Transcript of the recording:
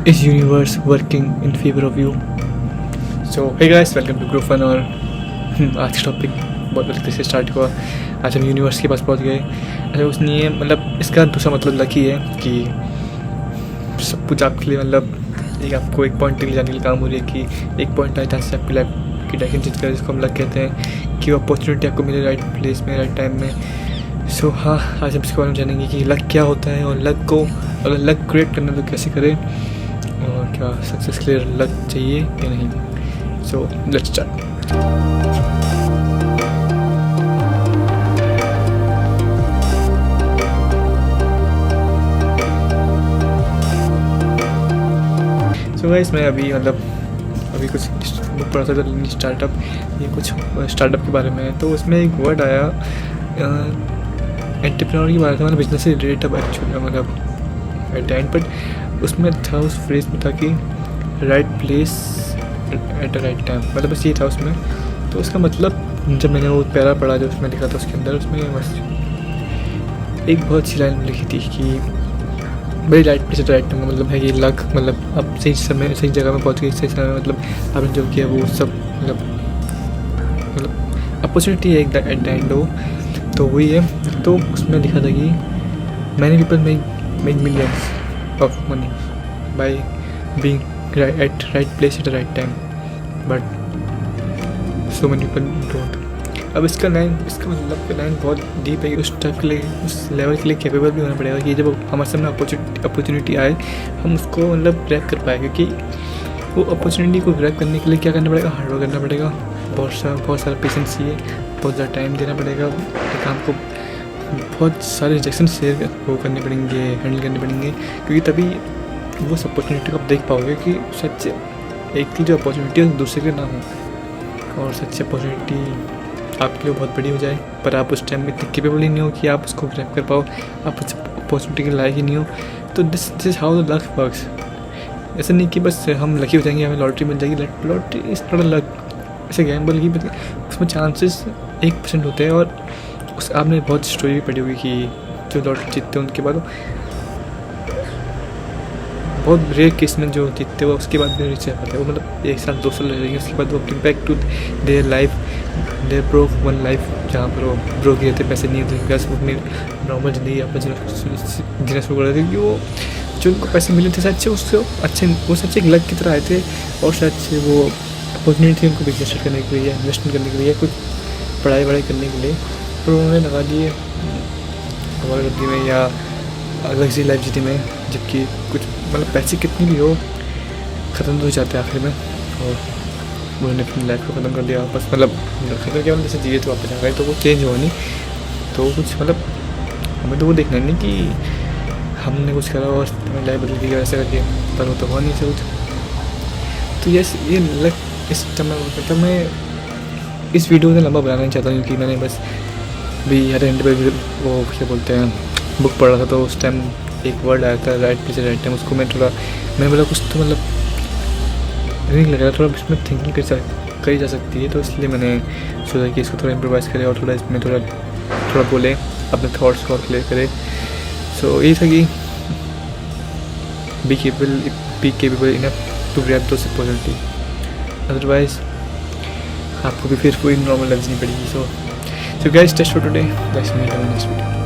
is universe working in favor of you? So hey guys, welcome to Group Fun। और आज का topic बहुत गलती से स्टार्ट हुआ। आज हम यूनिवर्स के पास पहुंच गए। ऐसा कुछ नहीं है, मतलब इसका दूसरा मतलब लकी है कि सब कुछ आपके लिए, मतलब एक आपको एक पॉइंट के लिए जाने के लिए काम हो रही है कि एक पॉइंट आए जहाँ से आपकी लाइफ की डायरेक्शन चेंज करे, जिसको हम लक कहते हैं कि वो अपॉर्चुनिटी आपको मिले राइट प्लेस में राइट टाइम में। सो हाँ, आज हम इसके बारे में जानेंगे कि लक क्या होता है और लक को अगर लक क्रिएट करना तो कैसे करें और क्या सक्सेस के लिए लक चाहिए या नहीं। So let's start. So guys, मैं अभी अभी कुछ बुक पढ़ा था तो स्टार्टअप, ये कुछ स्टार्टअप के बारे में है। तो उसमें एक वर्ड आया एंटरप्रेन्योर के बारे में, मतलब बिजनेस से रिलेटेड एक्चुअली, मतलब एट द एंड, बट उसमें था, उस फ्रेज में था कि right place at the right time, मतलब बस ये था उसमें। तो उसका मतलब जब मैंने वो पैरा पढ़ा जो उसमें लिखा था, उसके अंदर उसमें बस एक बहुत अच्छी लाइन लिखी थी कि भाई right place at right time, मतलब है कि लक, मतलब आप सही समय सही जगह में पहुंच गए सही समय, मतलब आपने जो किया वो सब मतलब अपॉर्चुनिटी है एट द एंड हो, तो वही है। तो उसमें लिखा था कि many people make millions of money by being at right place at the right time, but so many people don't. अब इसका मतलब लाइन बहुत डीप है कि उस टाइप के लिए, उस लेवल के लिए कैपेबल भी होना पड़ेगा कि जब हमारे सामने अपॉर्चुनिटी आए हम उसको मतलब ग्रैब कर पाए, क्योंकि वो अपॉर्चुनिटी को ग्रैब करने के लिए क्या करना पड़ेगा, हार्ड वर्क करना पड़ेगा, बहुत सारा पेशेंस चाहिए, बहुत ज़्यादा टाइम देना पड़ेगा काम को, बहुत सारे रिजेक्शन शेयर वो करने पड़ेंगे, हैंडल करने पड़ेंगे, क्योंकि तभी वो अपॉर्चुनिटी को आप देख पाओगे कि सच एक की जो अपॉर्चुनिटी है दूसरे के ना हो, और सच्ची अपॉर्चुनिटी आपके लिए बहुत बड़ी हो जाए, पर आप उस टाइम में इतने केपेबल ही नहीं हो कि आप उसको ग्रैब कर पाओ, आप उस अपॉर्चुनिटी के लायक ही नहीं हो। तो this is how the luck works. ऐसा नहीं कि बस हम लकी हो जाएंगे, हमें लॉटरी मिल जाएगी। Lottery is not a luck, ऐसे गैम्बल की उसमें चांसेस 1% होते हैं। और उस आपने बहुत स्टोरी भी पढ़ी होगी कि जो लॉटरी जीतते हैं उनके बाद बहुत रेयर केस में जो जीतते हुए उसके बाद भी रिच रह पाते हैं, वो मतलब 1 साल 2 साल रहेंगे, उसके बाद वो अपनी back to their life, their broken life, जहाँ पर वो ब्रोक ही रहते, पैसे नहीं होते, बिकॉज वो अपनी नॉर्मल ज़िंदगी अपना जीना शुरू कर रहे थे, कि वो जो उनको पैसे मिले थे सच्चे उससे अच्छे, वो सच्चे एक लक की तरह आए थे, और सच्चे वो अपॉर्चुनिटी थी उनको बिजनेस करने के लिए, इन्वेस्टमेंट करने के लिए, कुछ पढ़ाई वढ़ाई करने के लिए, पर उन्होंने लगा दिए हमारी गद्दी में या लग्जरी लाइफ जीने में, जबकि कुछ मतलब पैसे कितनी भी हो ख़त्म तो हो जाते हैं आखिर में, और उन्होंने अपनी लाइफ को ख़त्म कर दिया वापस, मतलब ख़त्म किया, मतलब जैसे जिए तो वापस आ गए, तो वो चेंज हुआ नहीं। तो कुछ मतलब हमें तो वो देखना नहीं कि हमने कुछ करा और हमें लाइफ बदल दी वैसे करके, पर वो तो हुआ नहीं सब कुछ। तो यस, ये लक इस समय मतलब मैं इस वीडियो में लंबा बनाना नहीं चाहता हूँ, क्योंकि मैंने बस भी हर एंड पे वो क्या बोलते हैं बुक पढ़ रहा था, तो उस टाइम एक वर्ड आया था राइट प्लेस राइट टाइम, उसको मैंने बोला कुछ तो मतलब नहीं लग रहा, थोड़ा इसमें थिंकिंग करी जा सकती है, तो इसलिए मैंने सोचा कि इसको थोड़ा इम्प्रोवाइज़ करें और थोड़ा इसमें थोड़ा बोले, अपने थॉट्स को क्लियर करें। सो यही था कि be capable enough to grab those opportunity, otherwise आपको भी फिर कोई नॉर्मल लाइफ जीनी पड़ेगी। So guys, test for today, let's meet in next video.